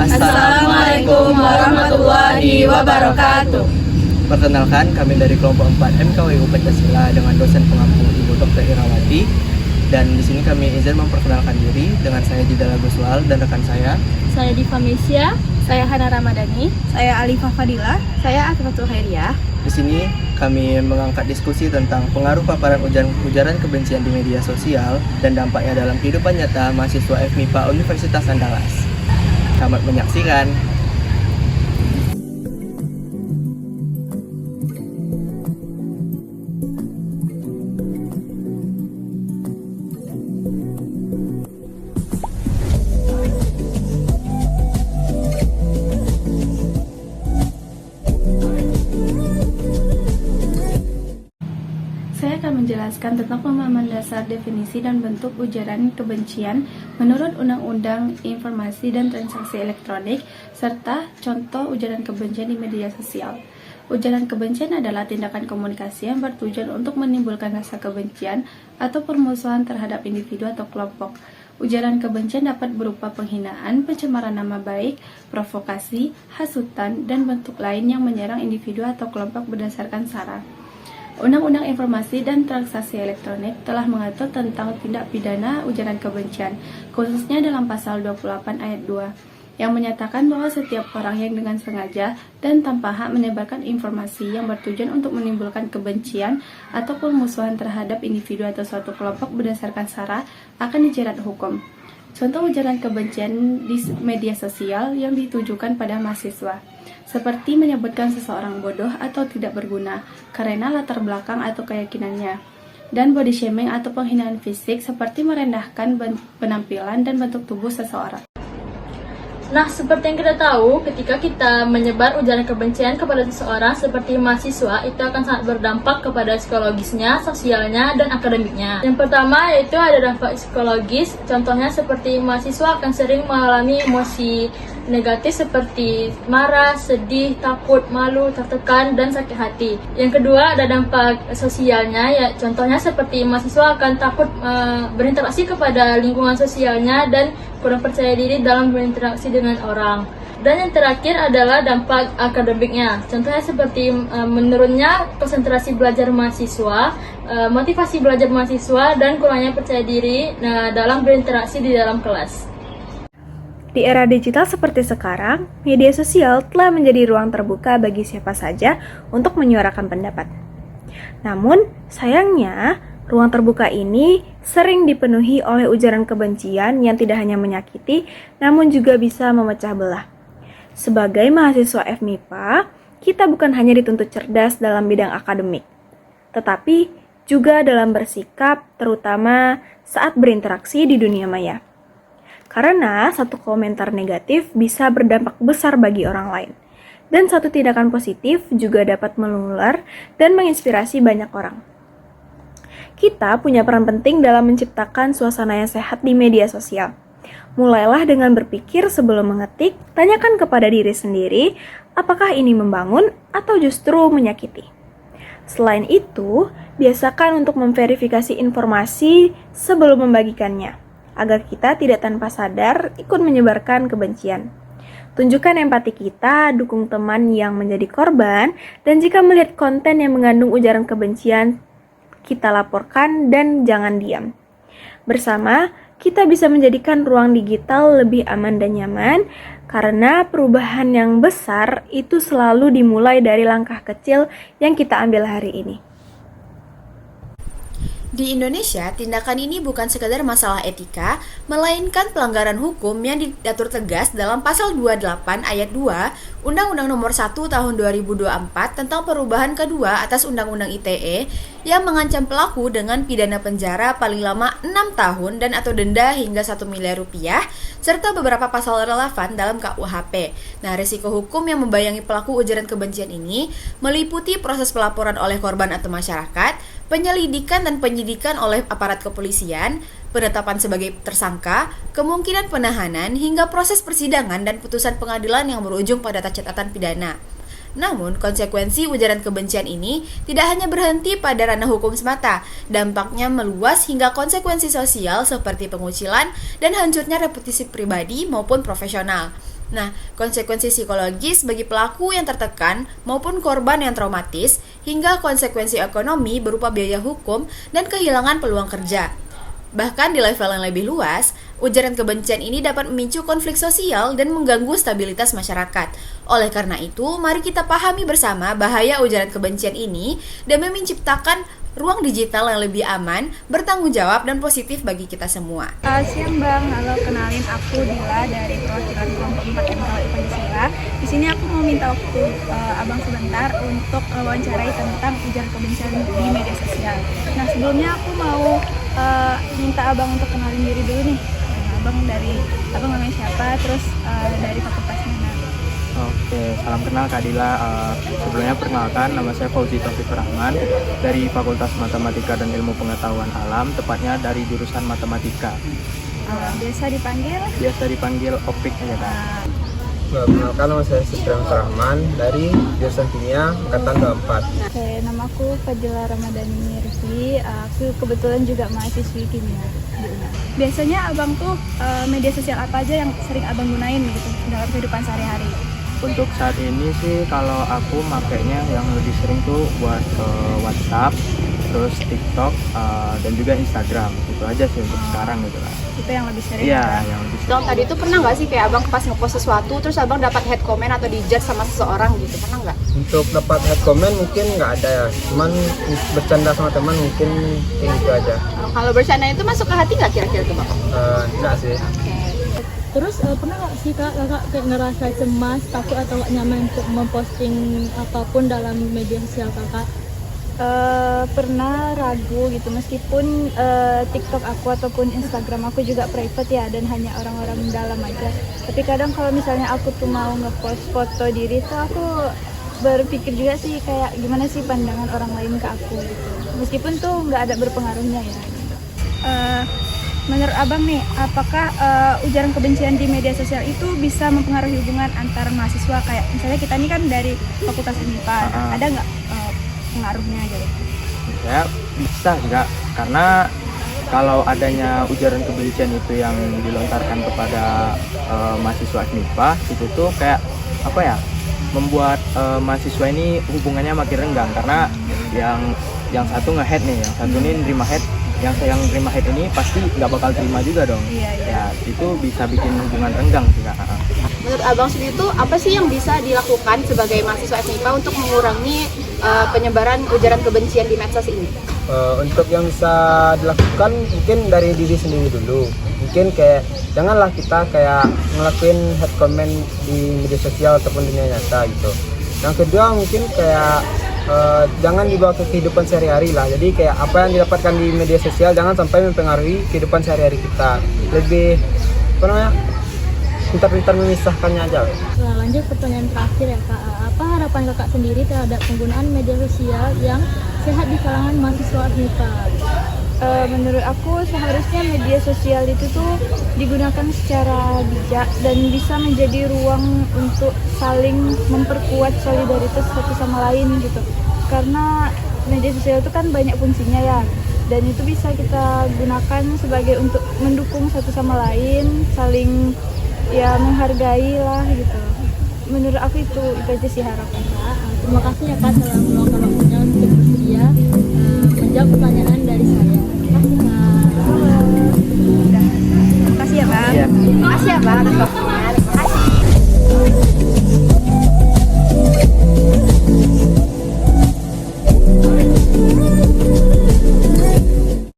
Assalamualaikum warahmatullahi wabarakatuh. Perkenalkan, kami dari kelompok 4 MKWU Pancasila dengan dosen pengampu Ibu Dr. Irawati. Dan di sini kami izin memperkenalkan diri dengan saya Jidal Aguswal dan rekan saya Diva Mesia, saya Hana Ramadhani, saya Alifah Fadila, saya Afifatul Khairiyah. Di sini kami mengangkat diskusi tentang pengaruh paparan ujaran kebencian di media sosial dan dampaknya dalam kehidupan nyata mahasiswa FMIPA Universitas Andalas. Selamat menyaksikan. Saya akan menjelaskan tentang pemahaman dasar definisi dan bentuk ujaran kebencian menurut Undang-Undang Informasi dan Transaksi Elektronik serta contoh ujaran kebencian di media sosial. Ujaran kebencian adalah tindakan komunikasi yang bertujuan untuk menimbulkan rasa kebencian atau permusuhan terhadap individu atau kelompok. Ujaran kebencian dapat berupa penghinaan, pencemaran nama baik, provokasi, hasutan, dan bentuk lain yang menyerang individu atau kelompok berdasarkan sara. Undang-Undang Informasi dan Transaksi Elektronik telah mengatur tentang tindak pidana ujaran kebencian, khususnya dalam pasal 28 ayat 2, yang menyatakan bahwa setiap orang yang dengan sengaja dan tanpa hak menyebarkan informasi yang bertujuan untuk menimbulkan kebencian atau permusuhan terhadap individu atau suatu kelompok berdasarkan sara akan dijerat hukum. Contoh ujaran kebencian di media sosial yang ditujukan pada mahasiswa, seperti menyebutkan seseorang bodoh atau tidak berguna karena latar belakang atau keyakinannya, dan body shaming atau penghinaan fisik seperti merendahkan penampilan dan bentuk tubuh seseorang. Nah, seperti yang kita tahu, ketika kita menyebar ujaran kebencian kepada seseorang seperti mahasiswa, itu akan sangat berdampak kepada psikologisnya, sosialnya, dan akademiknya. Yang pertama yaitu ada dampak psikologis, contohnya seperti mahasiswa akan sering mengalami emosi negatif seperti marah, sedih, takut, malu, tertekan, dan sakit hati. Yang kedua ada dampak sosialnya, ya contohnya seperti mahasiswa akan takut berinteraksi kepada lingkungan sosialnya dan kurang percaya diri dalam berinteraksi dengan orang. Dan yang terakhir adalah dampak akademiknya, contohnya seperti menurunnya konsentrasi belajar mahasiswa, motivasi belajar mahasiswa, dan kurangnya percaya diri dalam berinteraksi di dalam kelas. Di era digital seperti sekarang, media sosial telah menjadi ruang terbuka bagi siapa saja untuk menyuarakan pendapat. Namun, sayangnya, ruang terbuka ini sering dipenuhi oleh ujaran kebencian yang tidak hanya menyakiti, namun juga bisa memecah belah. Sebagai mahasiswa FMIPA, kita bukan hanya dituntut cerdas dalam bidang akademik, tetapi juga dalam bersikap, terutama saat berinteraksi di dunia maya. Karena satu komentar negatif bisa berdampak besar bagi orang lain, dan satu tindakan positif juga dapat menular dan menginspirasi banyak orang. Kita punya peran penting dalam menciptakan suasana yang sehat di media sosial. Mulailah dengan berpikir sebelum mengetik, tanyakan kepada diri sendiri, apakah ini membangun atau justru menyakiti. Selain itu, biasakan untuk memverifikasi informasi sebelum membagikannya, agar kita tidak tanpa sadar ikut menyebarkan kebencian. Tunjukkan empati kita, dukung teman yang menjadi korban, dan jika melihat konten yang mengandung ujaran kebencian, kita laporkan dan jangan diam. Bersama, kita bisa menjadikan ruang digital lebih aman dan nyaman, karena perubahan yang besar itu selalu dimulai dari langkah kecil yang kita ambil hari ini. Di Indonesia, tindakan ini bukan sekadar masalah etika, melainkan pelanggaran hukum yang diatur tegas dalam Pasal 28 Ayat 2 Undang-Undang Nomor 1 Tahun 2024 tentang perubahan kedua atas Undang-Undang ITE yang mengancam pelaku dengan pidana penjara paling lama 6 tahun dan atau denda hingga 1 miliar rupiah, serta beberapa pasal relevan dalam KUHP. Nah, risiko hukum yang membayangi pelaku ujaran kebencian ini meliputi proses pelaporan oleh korban atau masyarakat, penyelidikan dan penyidikan oleh aparat kepolisian, penetapan sebagai tersangka, kemungkinan penahanan, hingga proses persidangan dan putusan pengadilan yang berujung pada catatan pidana. Namun, konsekuensi ujaran kebencian ini tidak hanya berhenti pada ranah hukum semata, dampaknya meluas hingga konsekuensi sosial seperti pengucilan dan hancurnya reputasi pribadi maupun profesional. Nah, konsekuensi psikologis bagi pelaku yang tertekan maupun korban yang traumatis, hingga konsekuensi ekonomi berupa biaya hukum dan kehilangan peluang kerja. Bahkan di level yang lebih luas, ujaran kebencian ini dapat memicu konflik sosial dan mengganggu stabilitas masyarakat. Oleh karena itu, mari kita pahami bersama bahaya ujaran kebencian ini demi menciptakan ruang digital yang lebih aman, bertanggung jawab, dan positif bagi kita semua. Siang Bang, halo, kenalin aku Dila dari perwakilan kelompok 4 MKWI Pancasila. Di sini aku mau minta waktu Abang sebentar untuk wawancarai tentang ujaran kebencian di media sosial. Nah, sebelumnya aku mau minta Abang untuk kenalin diri dulu nih. Abang namanya siapa, terus dari fakultas mana? Oke, salam kenal Kak Dila. Sebelumnya perkenalkan, nama saya Fauzi Taufik Rahman dari Fakultas Matematika dan Ilmu Pengetahuan Alam, tepatnya dari jurusan Matematika. Biasa dipanggil Opik aja Kak. Perkenalkan, nama saya Supriyanto Rahman dari jurusan Kimia Angkatan 24. Oke, nama aku Fadila Ramadhani Rizky. Aku kebetulan juga mahasiswi kimia di UNAR. Biasanya Abang tuh media sosial apa aja yang sering Abang gunain gitu dalam kehidupan sehari-hari? Untuk saat ini sih kalau aku makainya yang lebih sering tuh buat WhatsApp, terus TikTok, dan juga Instagram. Itu aja sih untuk sekarang gitu lah. Itu yang lebih sering? Iya, ya? yang lebih sering. Dong, tadi itu pernah nggak sih kayak abang pas ngepost sesuatu terus abang dapat hate comment atau dijudge sama seseorang gitu, pernah nggak? Untuk dapat head comment mungkin nggak ada ya, cuman bercanda sama teman mungkin kayak gitu aja. Kalau bercanda itu masuk ke hati nggak kira-kira tuh bang? Enggak sih. Terus pernah nggak sih kakak kayak ngerasa cemas, takut atau nggak nyaman untuk memposting apapun dalam media sosial kakak? Pernah ragu gitu, meskipun TikTok aku ataupun Instagram aku juga private ya, dan hanya orang-orang dalam aja. Tapi kadang kalau misalnya aku tuh mau ngepost foto diri tuh aku berpikir juga sih kayak gimana sih pandangan orang lain ke aku gitu. Meskipun tuh nggak ada berpengaruhnya ya. Menurut Abang nih, apakah ujaran kebencian di media sosial itu bisa mempengaruhi hubungan antar mahasiswa? Kayak misalnya kita ini kan dari Fakultas MIPA, ada nggak pengaruhnya gitu? Ya bisa enggak, karena kalau adanya ujaran kebencian itu yang dilontarkan kepada mahasiswa MIPA, itu tuh kayak apa ya, membuat mahasiswa ini hubungannya makin renggang, karena yang satu nge-hate nih, yang satu ini nerima hate, yang nerima hate ini pasti nggak bakal terima juga dong. Iya. Ya itu bisa bikin hubungan renggang sih Kak. Menurut abang sendiri itu apa sih yang bisa dilakukan sebagai mahasiswa FMIPA untuk mengurangi penyebaran ujaran kebencian di medsos ini? Untuk yang bisa dilakukan mungkin dari diri sendiri dulu. Mungkin kayak janganlah kita kayak ngelakuin head comment di media sosial ataupun dunia nyata gitu. Yang kedua mungkin kayak jangan dibawa ke kehidupan sehari-hari lah. Jadi kayak apa yang didapatkan di media sosial jangan sampai mempengaruhi kehidupan sehari-hari kita. Lebih pintar-pintar memisahkannya aja. Nah, lanjut pertanyaan terakhir ya kak, apa harapan kakak sendiri terhadap penggunaan media sosial yang sehat di kalangan mahasiswa MIPA? Menurut aku seharusnya media sosial itu tuh digunakan secara bijak dan bisa menjadi ruang untuk saling memperkuat solidaritas satu sama lain gitu. Karena media sosial itu kan banyak fungsinya ya, dan itu bisa kita gunakan sebagai untuk mendukung satu sama lain, saling ya menghargai lah gitu. Menurut aku itu aja sih harapan kak. Terima kasih ya kak telah meluangkan waktunya untuk bersedia menjawab pertanyaan dari saya. Terima kasih kak. Terima kasih ya Bang. Iya. Terima kasih ya bang atas waktu